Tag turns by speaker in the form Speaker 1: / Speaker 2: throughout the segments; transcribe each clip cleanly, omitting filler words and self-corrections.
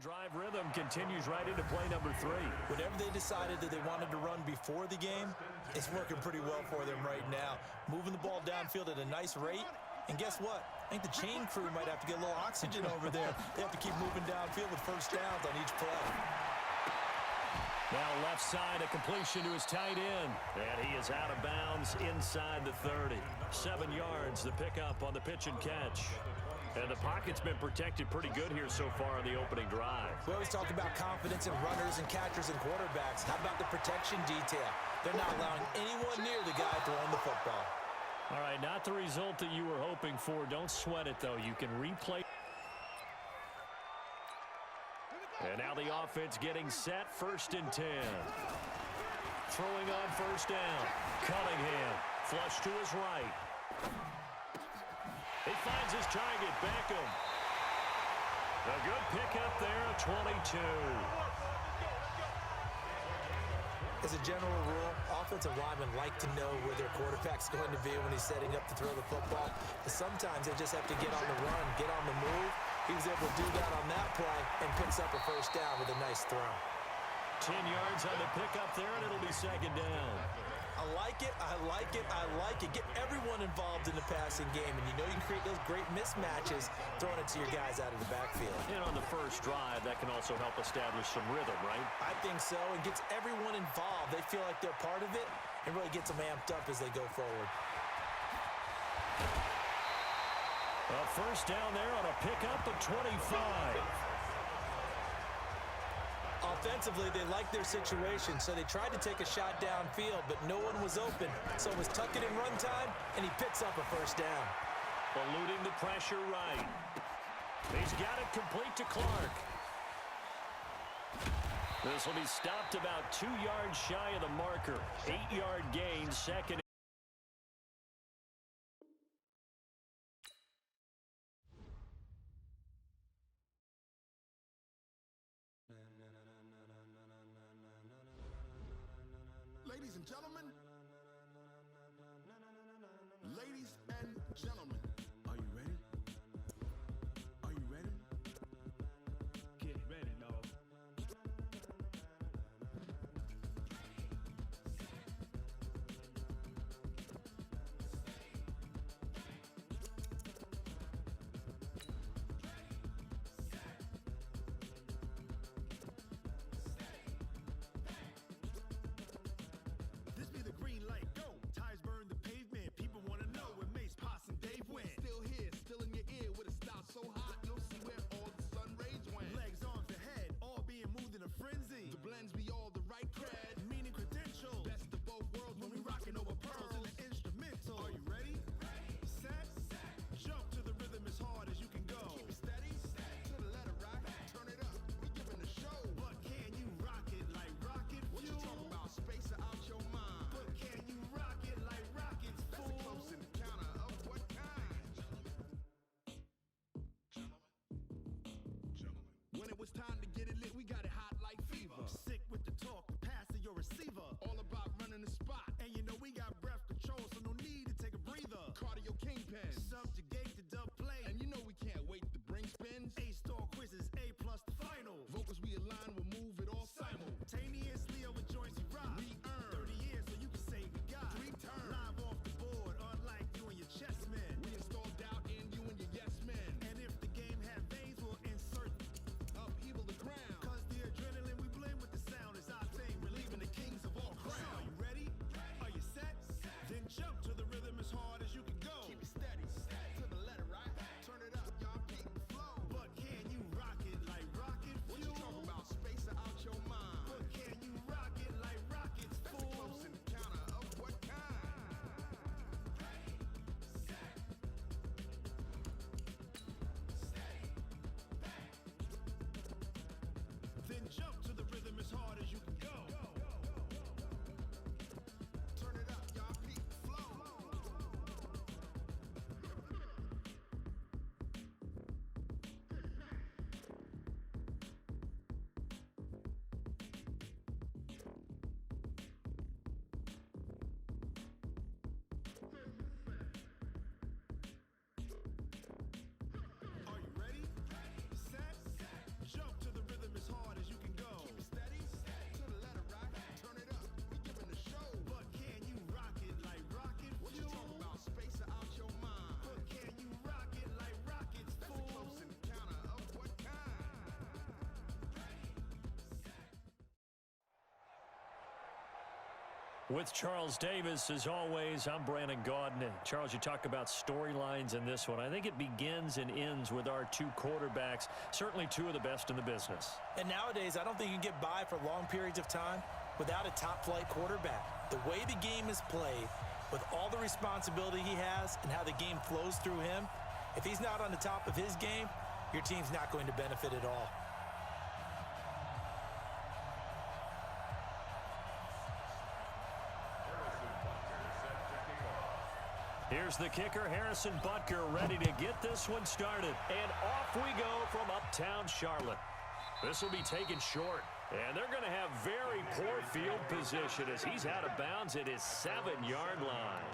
Speaker 1: Drive rhythm continues right into play number 3.
Speaker 2: Whenever they decided that they wanted to run before the game, it's working pretty well for them right now. Moving the ball downfield at a nice rate. And guess what? I think the chain crew might have to get a little oxygen over there. They have to keep moving downfield with first downs on each play.
Speaker 1: Now left side, a completion to his tight end. And he is out of bounds inside the 30. 7 yards, the pickup on the pitch and catch. And the pocket's been protected pretty good here so far on the opening drive.
Speaker 2: We always talk about confidence in runners and catchers and quarterbacks. How about the protection detail? They're not allowing anyone near the guy throwing the football.
Speaker 1: All right, not the result that you were hoping for. Don't sweat it, though. You can replay. And now the offense getting set, 1st and 10. Throwing on first down. Cunningham, flush to his right. He finds his target, Beckham. A good pickup there at 22.
Speaker 2: As a general rule, offensive linemen like to know where their quarterback's going to be when he's setting up to throw the football. But sometimes they just have to get on the run, get on the move. He was able to do that on that play and picks up a first down with a nice throw.
Speaker 1: 10 yards on the pickup there, and it'll be 2nd down.
Speaker 2: I like it, I like it, I like it. Get everyone involved in the passing game, and you know you can create those great mismatches throwing it to your guys out of the backfield.
Speaker 1: And on the first drive, that can also help establish some rhythm, right?
Speaker 2: I think so, and gets everyone involved. They feel like they're part of it, and really gets them amped up as they go forward.
Speaker 1: A first down there on a pickup of 25.
Speaker 2: Offensively, they liked their situation, so they tried to take a shot downfield, but no one was open. So it was tuck it in run time, and he picks up a first down.
Speaker 1: Eluding the pressure right. He's got it complete to Clark. This will be stopped about 2 yards shy of the marker. 8-yard gain, 2nd.
Speaker 3: Ladies and gentlemen, ladies and gentlemen, are you ready? Are you ready? Get ready, dog. This be the green light, go. Tires burn the pavement. People want to know where Mace, Poss, and Dave went. Still here, still in your ear with a style so hot, you'll see where all the sun rays went. Legs, arms, and head, all being moved in a frenzy. The blends be all the right cred, meaning credentials. Best of both worlds when we rockin' over pearls in the instrumental. Are you ready? Set, jump to the rhythm as hard as you can go. Keep it steady, to the letter rock. Turn it up, we giving a show. But can you rock it like rocket fuel? What you talking about? Space out your mind. But can you rock it like rockets, fool? That's a close encounter of what kind? Gentlemen. When it was time to get it lit, we got it hot like fever. Sick with the talk, pass to your receiver. All about running the spot. And you know we got breath control, so no need to take a breather. Cardio kingpin. Subjugate the dub play. And you know we can't wait to bring spins. A-star quizzes, A+ the final. Vocals we align, we'll move it all simultaneously over joints we rock. We earn 30 years, so you can say we got 3 turns. Live off the board, unlike you and your chess men. We install doubt in you and your yes men. And if the game had veins, we'll insert upheaval the ground. Cause the adrenaline we blend with the sound is our thing. Relieving the kings of all
Speaker 1: With Charles Davis, as always, I'm Brandon Gaudin. Charles, you talk about storylines in this one. I think it begins and ends with our two quarterbacks, certainly two of the best in the business.
Speaker 2: And nowadays, I don't think you can get by for long periods of time without a top-flight quarterback. The way the game is played, with all the responsibility he has and how the game flows through him, if he's not on the top of his game, your team's not going to benefit at all.
Speaker 1: Here's the kicker, Harrison Butker, ready to get this one started. And off we go from uptown Charlotte. This will be taken short. And they're going to have very poor field position as he's out of bounds at his 7-yard line.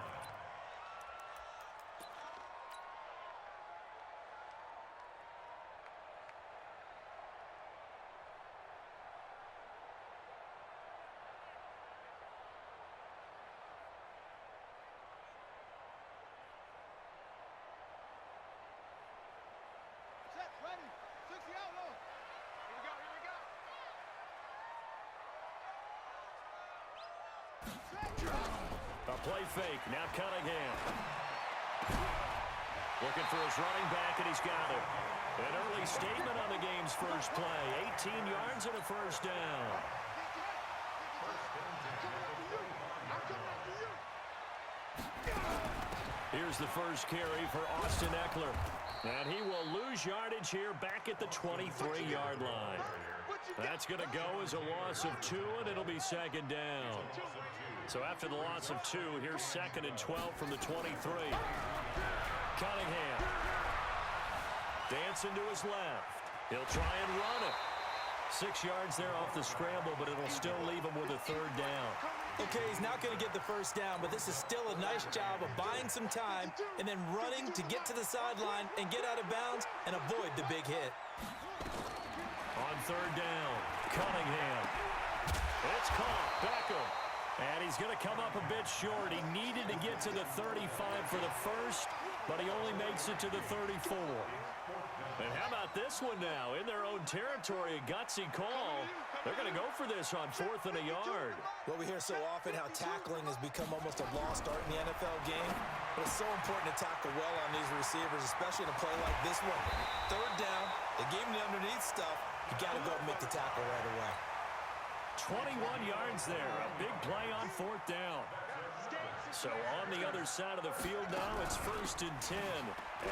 Speaker 1: A play fake, now Cunningham. Looking for his running back, and he's got it. An early statement on the game's first play. 18 yards and a first down. Here's the first carry for Austin Eckler. And he will lose yardage here back at the 23-yard line. That's going to go as a loss of 2, and it'll be second down. So after the loss of 2, here's 2nd and 12 from the 23. Cunningham. Dancing to his left. He'll try and run it. 6 yards there off the scramble, but it'll still leave him with a third down.
Speaker 2: Okay, he's not going to get the first down, but this is still a nice job of buying some time and then running to get to the sideline and get out of bounds and avoid the big hit.
Speaker 1: On third down, Cunningham. It's caught. Beckham. And he's going to come up a bit short. He needed to get to the 35 for the first, but he only makes it to the 34. And how about this one now? In their own territory, a gutsy call. They're going to go for this on 4th and a yard.
Speaker 2: Well, we hear so often how tackling has become almost a lost art in the NFL game. But it's so important to tackle well on these receivers, especially in a play like this one. Third down, they gave him the underneath stuff. You got to go and make the tackle right away.
Speaker 1: 21 yards there. A big play on 4th down. So on the other side of the field now, it's 1st and 10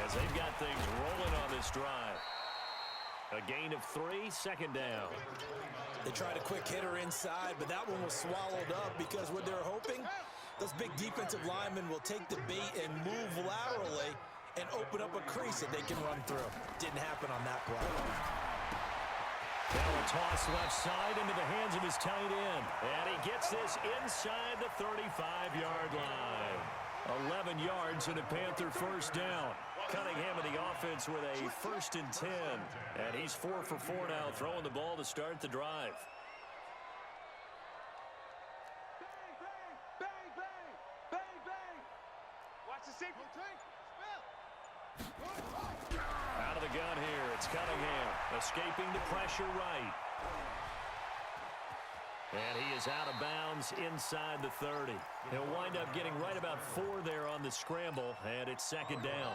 Speaker 1: as they've got things rolling on this drive. A gain of 3, second down.
Speaker 2: They tried a quick hitter inside, but that one was swallowed up because what they're hoping, those big defensive linemen will take the bait and move laterally and open up a crease that they can run through. Didn't happen on that play.
Speaker 1: Now a toss left side into the hands of his tight end. And he gets this inside the 35-yard line. 11 yards and a Panther first down. Cunningham in the offense with a 1st and 10. And he's 4 for 4 now, throwing the ball to start the drive.
Speaker 4: Bang, bang, bang, bang, bang. Watch the signal.
Speaker 1: Out of the gun here, it's Cunningham, escaping the pressure right. And he is out of bounds inside the 30. He'll wind up getting right about 4 there on the scramble, and it's second down.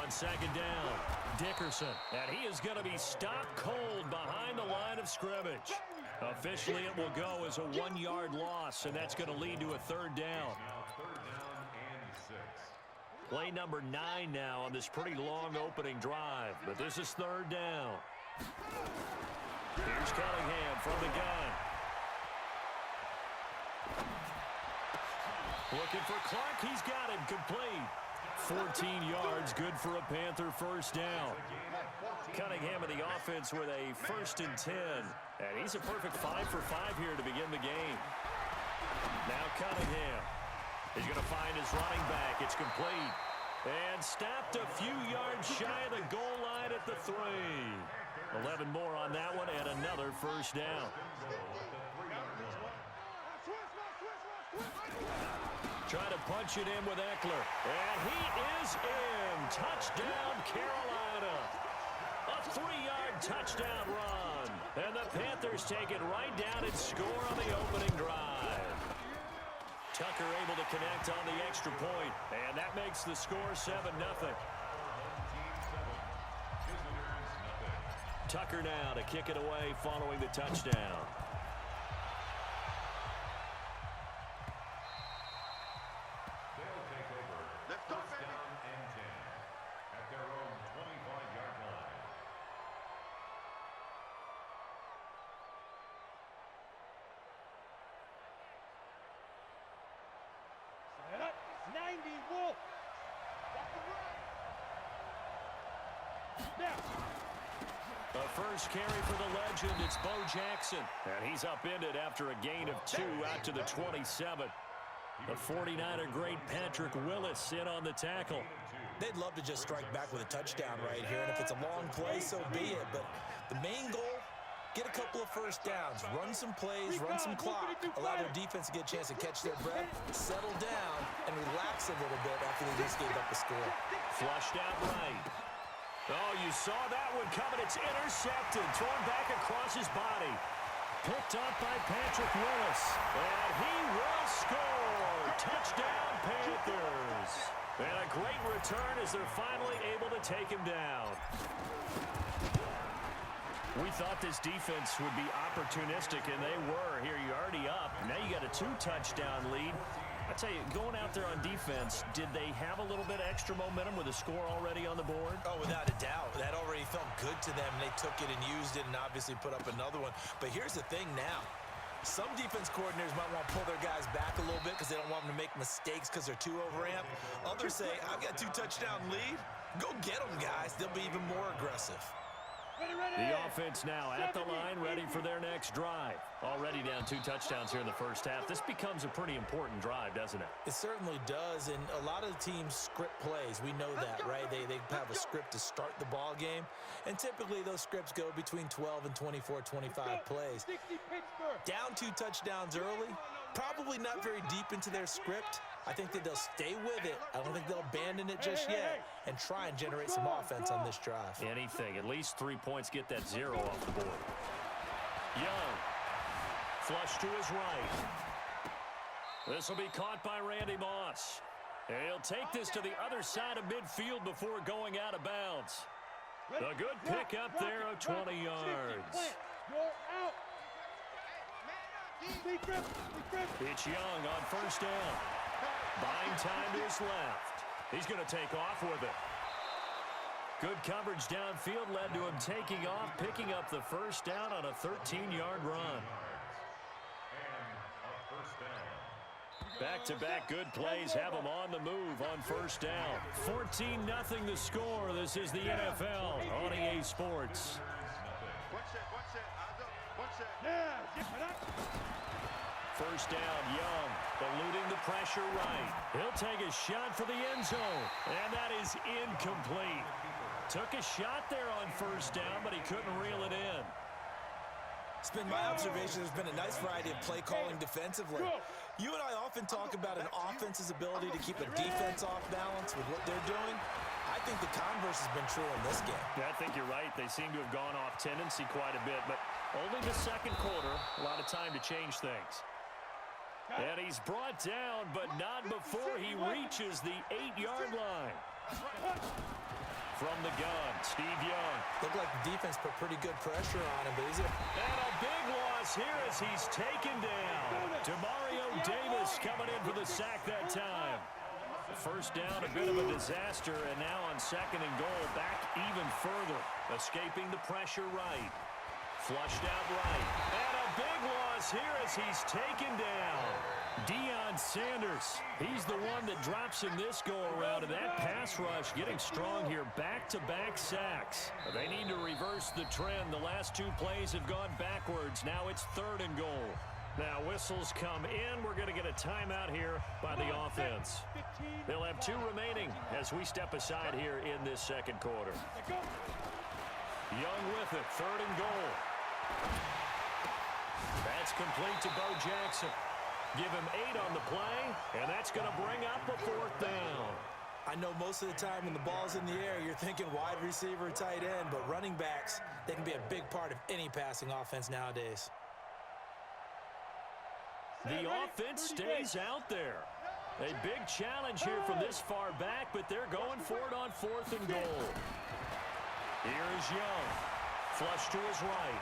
Speaker 1: On second down, Dickerson, and he is going to be stopped cold behind the line of scrimmage. Officially, it will go as a 1-yard loss, and that's going to lead to a third down. Play number 9 now on this pretty long opening drive, but this is third down. Here's Cunningham from the gun. Looking for Clark. He's got him complete. 14 yards, good for a Panther first down. Cunningham in the offense with a 1st and 10. And he's a perfect 5 for 5 here to begin the game. Now Cunningham. He's going to find his running back. It's complete. And stopped a few yards shy of the goal line at the 3. 11 more on that one and another first down. Trying to punch it in with Eckler. And he is in. Touchdown, Carolina. A 3-yard touchdown run. And the Panthers take it right down and score on the opening drive. Tucker able to connect on the extra point, and that makes the score 7-0. Tucker now to kick it away following the touchdown.
Speaker 5: They'll take over.
Speaker 3: Let's go,
Speaker 5: First
Speaker 3: baby.
Speaker 5: down and 10 at their own 25-yard line.
Speaker 4: Set up. 90, Wolf. Now.
Speaker 1: The first carry for the legend, it's Bo Jackson. And he's upended after a gain of 2 out to the 27. The 49er great Patrick Willis in on the tackle.
Speaker 2: They'd love to just strike back with a touchdown right here, and if it's a long play, so be it. But the main goal, get a couple of first downs, run some plays, run some clock, allow their defense to get a chance to catch their breath, settle down, and relax a little bit after they just gave up a score.
Speaker 1: Flushed out right. Oh, you saw that one coming. It's intercepted, thrown back across his body. Picked up by Patrick Willis. And he will score. Touchdown, Panthers. And a great return as they're finally able to take him down. We thought this defense would be opportunistic, and they were. Here, you're already up. Now you got a 2-touchdown lead. I tell you, going out there on defense, did they have a little bit of extra momentum with a score already on the board?
Speaker 2: Oh, without a doubt. That already felt good to them. They took it and used it and obviously put up another one. But here's the thing now. Some defense coordinators might want to pull their guys back a little bit because they don't want them to make mistakes because they're too overamped. Others say, I've got a 2-touchdown lead. Go get them, guys. They'll be even more aggressive.
Speaker 1: The offense now at the line, ready for their next drive. Already down 2 touchdowns here in the first half. This becomes a pretty important drive, doesn't it?
Speaker 2: It certainly does, and a lot of the teams script plays. We know that, right? They have a script to start the ball game, and typically those scripts go between 12 and 24, 25 plays. Down 2 touchdowns early, probably not very deep into their script. I think that they'll stay with it. I don't think they'll abandon it just yet and try and generate some offense on this drive.
Speaker 1: Anything. At least 3 points, get that 0 off the board. Young. Flush to his right. This will be caught by Randy Moss. And he'll take this to the other side of midfield before going out of bounds. A good pick up there of 20 yards. It's Young on first down. Buying time to his left. He's going to take off with it. Good coverage downfield led to him taking off, picking up the first down on a 13-yard run. Back-to-back good plays have him on the move on first down. 14-0 the score. This is the NFL on EA Sports. First down, Young, eluding the pressure right. He'll take a shot for the end zone, and that is incomplete. Took a shot there on first down, but he couldn't reel it in.
Speaker 2: It's been my observation there's been a nice variety of play calling defensively. You and I often talk about an offense's ability to keep a defense off balance with what they're doing. I think the converse has been true in this game.
Speaker 1: Yeah, I think you're right. They seem to have gone off tendency quite a bit, but only the second quarter, a lot of time to change things. And he's brought down, but not before he reaches the 8-yard line. From the gun, Steve Young.
Speaker 2: Looked like the defense put pretty good pressure on him, but
Speaker 1: And a big loss here as he's taken down. Demario Davis coming in for the sack that time. First down, a bit of a disaster, and now on second and goal, back even further. Escaping the pressure right. Flushed out right. And a big loss here as he's taken down. Deion Sanders, he's the one that drops in this go-around, and that pass rush getting strong here. Back-to-back sacks. They need to reverse the trend. The last 2 plays have gone backwards. Now it's third and goal. Now whistles come in. We're going to get a timeout here by the offense. They'll have 2 remaining as we step aside here in this second quarter. Young with it, third and goal. That's complete to Bo Jackson. Give him 8 on the play, and that's going to bring up a 4th down.
Speaker 2: I know most of the time when the ball's in the air, you're thinking wide receiver, tight end, but running backs, they can be a big part of any passing offense nowadays.
Speaker 1: The offense stays out there. A big challenge here from this far back, but they're going for it on 4th and goal. Here's Young. Flush to his right.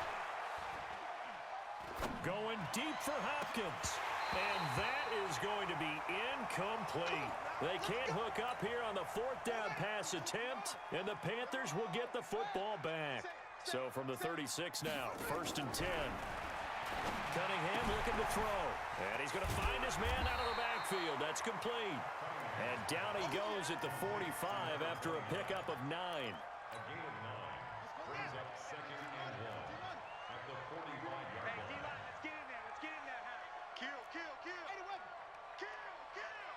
Speaker 1: Going deep for Hopkins. And that is going to be incomplete. They can't hook up here on the 4th down pass attempt, and the Panthers will get the football back. So from the 36 now, 1st and 10. Cunningham looking to throw. And he's going to find his man out of the backfield. That's complete. And down he goes at the 45 after a pickup of 9.
Speaker 5: A gain of 9 brings up 2nd and 1 at the 45-yard
Speaker 4: Hey,
Speaker 5: line.
Speaker 4: D-line, let's get in there. Let's get in there, huh? Kill, kill, kill. Kill, kill.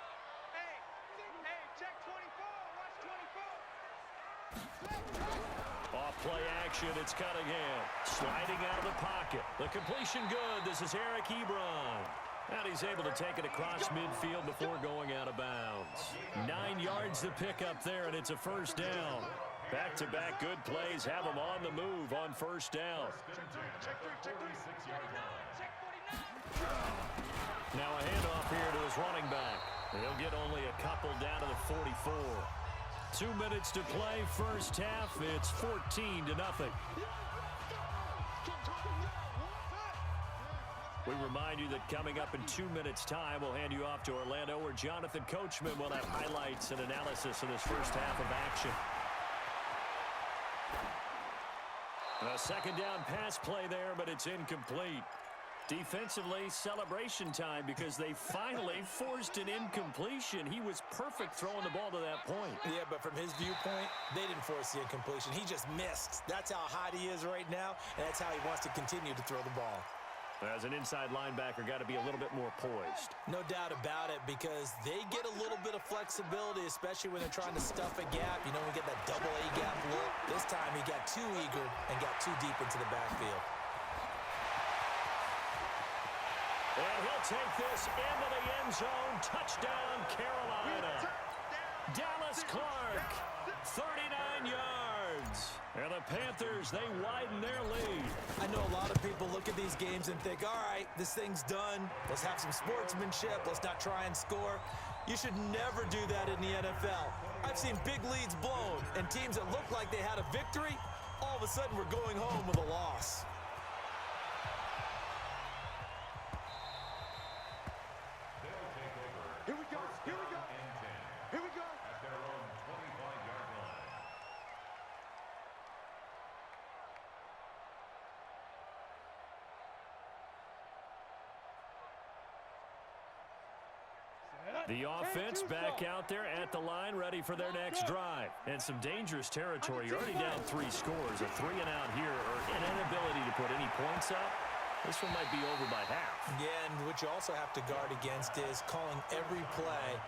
Speaker 4: Hey, check 24. Watch 24.
Speaker 1: Off play action, it's Cunningham. Sliding out of the pocket. The completion good. This is Eric Ebron. And he's able to take it across midfield before going out of bounds. 9 yards to pick up there, and it's a 1st down. Back-to-back good plays have him on the move on 1st down. Now a handoff here to his running back. He'll get only a couple down to the 44. 2 minutes to play, 1st half. It's 14-0. We remind you that coming up in 2 minutes' time, we'll hand you off to Orlando, where Jonathan Coachman will have highlights and analysis of this 1st half of action. A 2nd down pass play there, but it's incomplete. Defensively, celebration time because they finally forced an incompletion. He was perfect throwing the ball to that point.
Speaker 2: Yeah, but from his viewpoint, they didn't force the incompletion. He just missed. That's how hot he is right now, and that's how he wants to continue to throw the ball.
Speaker 1: As an inside linebacker, got to be a little bit more poised.
Speaker 2: No doubt about it, because they get a little bit of flexibility, especially when they're trying to stuff a gap. You know, we get that double A gap look. This time he got too eager and got too deep into the backfield.
Speaker 1: And he'll take this into the end zone. Touchdown, Carolina. Dallas Clark, 39 yards. And the Panthers, they widen their lead.
Speaker 2: I know a lot of people look at these games and think, all right, this thing's done. Let's have some sportsmanship. Let's not try and score. You should never do that in the NFL. I've seen big leads blown, and teams that looked like they had a victory, all of a sudden we're going home with a loss.
Speaker 3: Here we go. Here we go. Here we go.
Speaker 5: At their own 25-yard line.
Speaker 1: The offense back out there at the line, ready for their next drive. And some dangerous territory. You're already down 3 scores. A 3-and-out here, or an inability to put any points up. This one might be over by half.
Speaker 2: Yeah, and what you also have to guard against is calling every play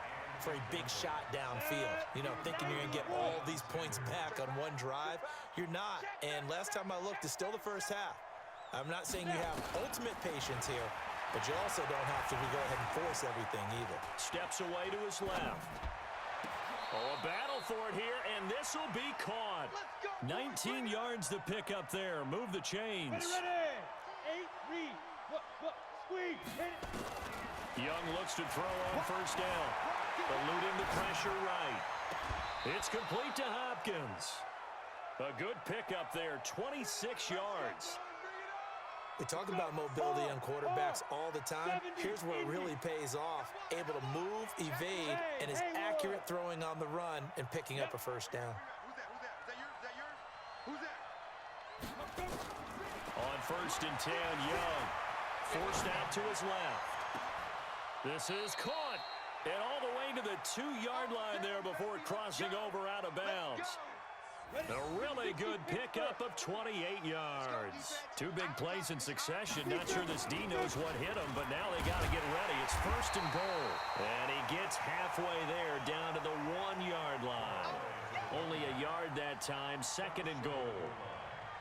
Speaker 2: for a big shot downfield. You know, thinking you're going to get all these points back on one drive. You're not. And last time I looked, it's still the 1st half. I'm not saying you have ultimate patience here, but you also don't have to go ahead and force everything either.
Speaker 1: Steps away to his left. Oh, a battle for it here, and this will be caught. 19 yards to pick up there. Move the chains.
Speaker 4: Ready. 8, read. Squeeze. Hit it.
Speaker 1: Young looks to throw on 1st down. Eluding the pressure right. It's complete to Hopkins. A good pickup there, 26 yards.
Speaker 2: We talk about mobility on quarterbacks all the time. Here's where it really pays off. Able to move, evade, and is accurate throwing on the run and picking up a 1st down.
Speaker 3: Who's that? Is that yours? Is that yours? Who's that?
Speaker 1: On 1st and 10, Young. Forced out to his left. This is caught. And all the way to the 2-yard line there before crossing over out of bounds. A really good pickup of 28 yards. 2 big plays in succession. Not sure this D knows what hit him, but now they got to get ready. It's 1st and goal. And he gets halfway there down to the 1-yard line. Only a yard that time, 2nd and goal.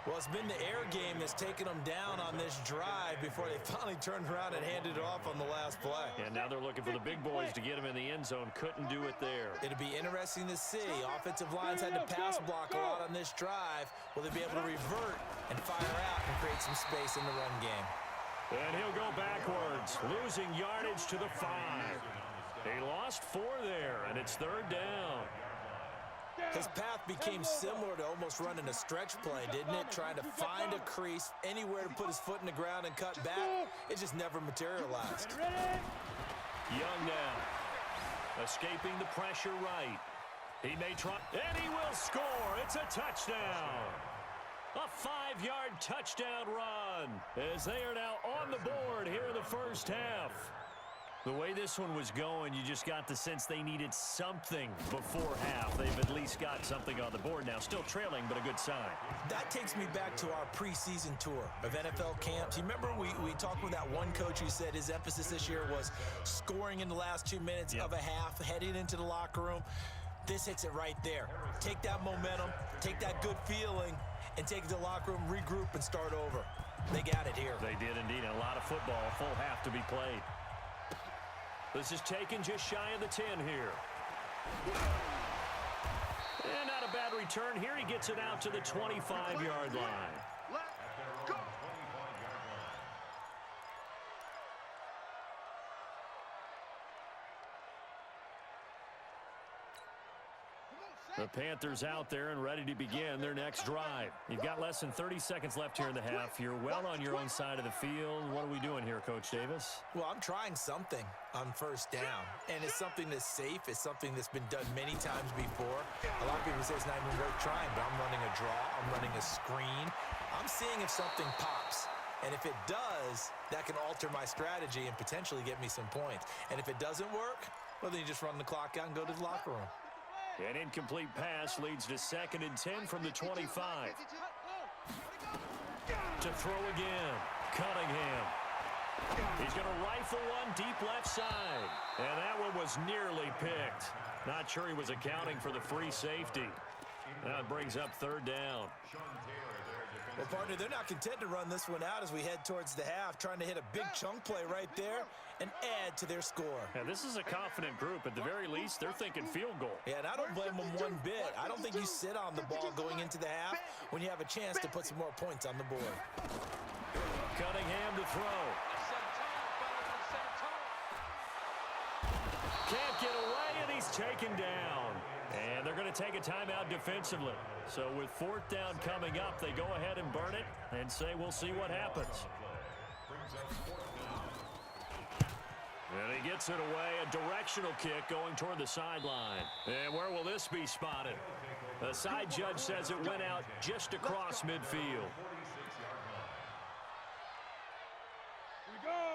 Speaker 2: Well, it's been the air game that's taken them down on this drive before they finally turned around and handed it off on the last play.
Speaker 1: And now they're looking for the big boys to get them in the end zone. Couldn't do it there.
Speaker 2: It'll be interesting to see. Offensive lines had to pass block a lot on this drive. Will they be able to revert and fire out and create some space in the run game?
Speaker 1: And he'll go backwards, losing yardage to the 5. He lost 4 there, and it's third down.
Speaker 2: His path became similar to almost running a stretch play, didn't it? Trying to find a crease, anywhere to put his foot in the ground and cut back. It just never materialized.
Speaker 1: Young now, escaping the pressure right. He may try, and he will score. It's a touchdown. A 5-yard touchdown run as they are now on the board here in the first half. The way this one was going, you just got the sense they needed something before half. They've at least got something on the board now. Still trailing, but a good sign.
Speaker 2: That takes me back to our preseason tour of NFL camps. You remember we talked with that one coach who said his emphasis this year was scoring in the last 2 minutes of a half, heading into the locker room. This hits it right there. Take that momentum, take that good feeling, and take it to the locker room, regroup, and start over. They got it here.
Speaker 1: They did indeed. And a lot of football, a full half to be played. This is taken just shy of the 10 here. And not a bad return here. He gets it out to the 25-yard line.
Speaker 4: Let's go.
Speaker 1: The Panthers out there and ready to begin their next drive. You've got less than 30 seconds left here in the half. You're well on your own side of the field. What are we doing here, Coach Davis?
Speaker 2: Well, I'm trying something on first down, and it's something that's safe. It's something that's been done many times before. A lot of people say it's not even worth trying, but I'm running a draw. I'm running a screen. I'm seeing if something pops. And if it does, that can alter my strategy and potentially get me some points. And if it doesn't work, well, then you just run the clock out and go to the locker room.
Speaker 1: An incomplete pass leads to 2nd and 10 from the 25. To throw again, Cunningham. He's going to rifle one deep left side. And that one was nearly picked. Not sure he was accounting for the free safety. Now it brings up third down.
Speaker 2: Well, partner, they're not content to run this one out as we head towards the half, trying to hit a big chunk play right there and add to their score.
Speaker 1: And this is a confident group. At the very least, they're thinking field goal.
Speaker 2: Yeah, and I don't blame them one bit. I don't think you sit on the ball going into the half when you have a chance to put some more points on the board.
Speaker 1: Cunningham to throw. Can't get away, and he's taken down. And they're going to take a timeout defensively. So with 4th down coming up, they go ahead and burn it and say we'll see what happens. And he gets it away, a directional kick going toward the sideline. And where will this be spotted? The side judge says it went out just across midfield.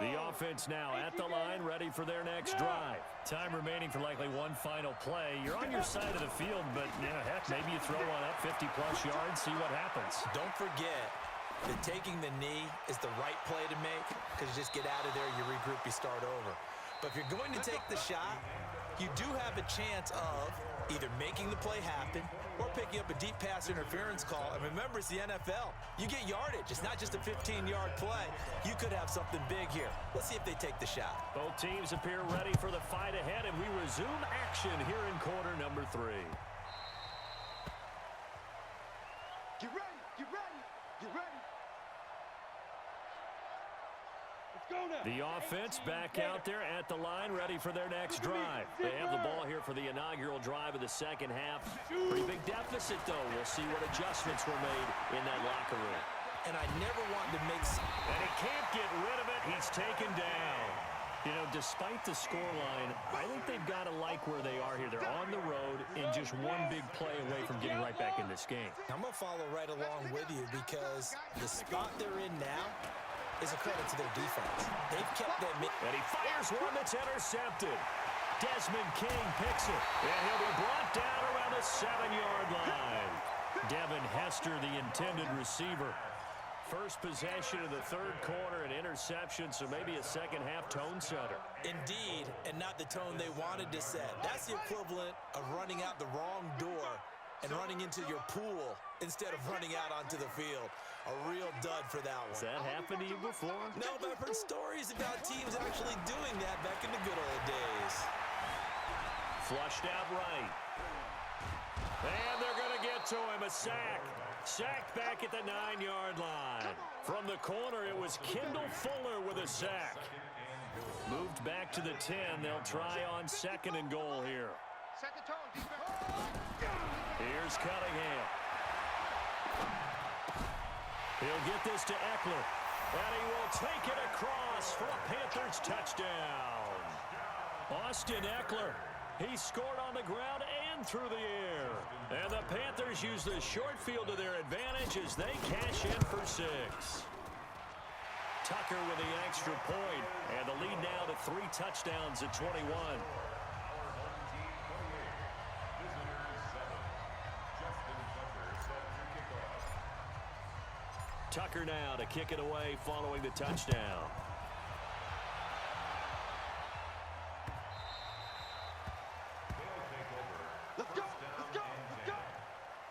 Speaker 1: The offense now at the line, ready for their next drive. Time remaining for likely one final play. You're on your side of the field, but heck, maybe you throw one up 50-plus yards, see what happens.
Speaker 2: Don't forget that taking the knee is the right play to make because you just get out of there, you regroup, you start over. But if you're going to take the shot, you do have a chance of either making the play happen or picking up a deep pass interference call. And remember, it's the NFL. You get yardage. It's not just a 15-yard play. You could have something big here. Let's see if they take the shot.
Speaker 1: Both teams appear ready for the fight ahead, and we resume action here in quarter number 3.
Speaker 4: Get ready, get ready, get ready.
Speaker 1: The offense back out there at the line, ready for their next drive. They have the ball here for the inaugural drive of the second half. Pretty big deficit, though. We'll see what adjustments were made in that locker room.
Speaker 2: And I never wanted to make...
Speaker 1: And he can't get rid of it. He's taken down. You know, despite the scoreline, I think they've got to like where they are here. They're on the road and just one big play away from getting right back in this game.
Speaker 2: I'm going to follow right along with you because the spot they're in now is a credit to their defense. They've kept them in.
Speaker 1: And he fires one that's intercepted. Desmond King picks it. And he'll be brought down around the 7-yard line. Devin Hester, the intended receiver. First possession of the third quarter, an interception, so maybe a second-half tone setter.
Speaker 2: Indeed, and not the tone they wanted to set. That's the equivalent of running out the wrong door and running into your pool instead of running out onto the field. A real dud for that one.
Speaker 1: Has that happened to you before?
Speaker 2: No, but I've heard stories about teams actually doing that back in the good old days.
Speaker 1: Flushed out right. And they're going to get to him. A sack. Sacked back at the 9-yard line. From the corner, it was Kendall Fuller with a sack. Moved back to the 10. They'll try on 2nd and goal here.
Speaker 4: Set the tone, defense.
Speaker 1: Here's Cunningham. He'll get this to Eckler. And he will take it across for a Panthers touchdown. Austin Eckler. He scored on the ground and through the air. And the Panthers use the short field to their advantage as they cash in for 6. Tucker with the extra point. And the lead now to 3 touchdowns at 21. Tucker now to kick it away following the touchdown.
Speaker 4: Let's go, let's go, let's go.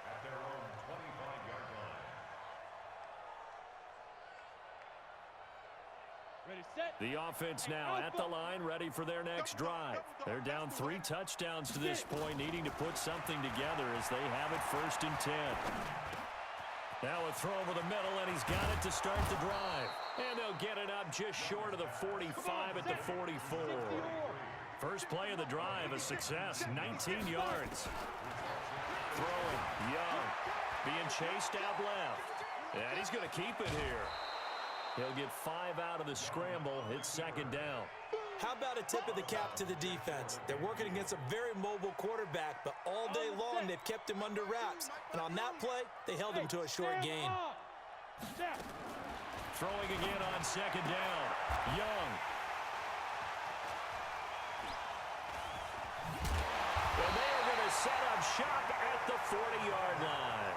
Speaker 5: At their own 25-yard line.
Speaker 6: Ready, set.
Speaker 1: The offense now at the line, ready for their next drive. They're down 3 touchdowns to this point, needing to put something together as they have it 1st and 10. Now a throw over the middle, and he's got it to start the drive. And they'll get it up just short of the 45 at the 44. First play of the drive, a success, 19 yards. Throwing, Young, being chased out left. And he's going to keep it here. He'll get 5 out of the scramble. It's 2nd down.
Speaker 2: How about a tip of the cap to the defense? They're working against a very mobile quarterback, but all day long they've kept him under wraps. And on that play, they held him to a short gain.
Speaker 1: Throwing again on 2nd down. Young. And they are going to set up shop at the 40-yard line.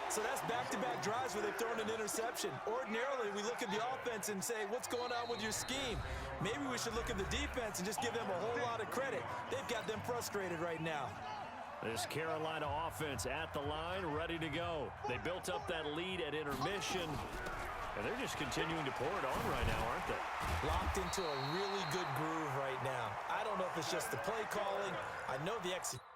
Speaker 2: So that's back-to-back drives where they've thrown an interception. Ordinarily, we look at the offense and say, what's going on with your scheme? Maybe we should look at the defense and just give them a whole lot of credit. They've got them frustrated right now.
Speaker 1: This Carolina offense at the line, ready to go. They built up that lead at intermission, and they're just continuing to pour it on right now, aren't they?
Speaker 2: Locked into a really good groove right now. I don't know if it's just the play calling. I know the execution.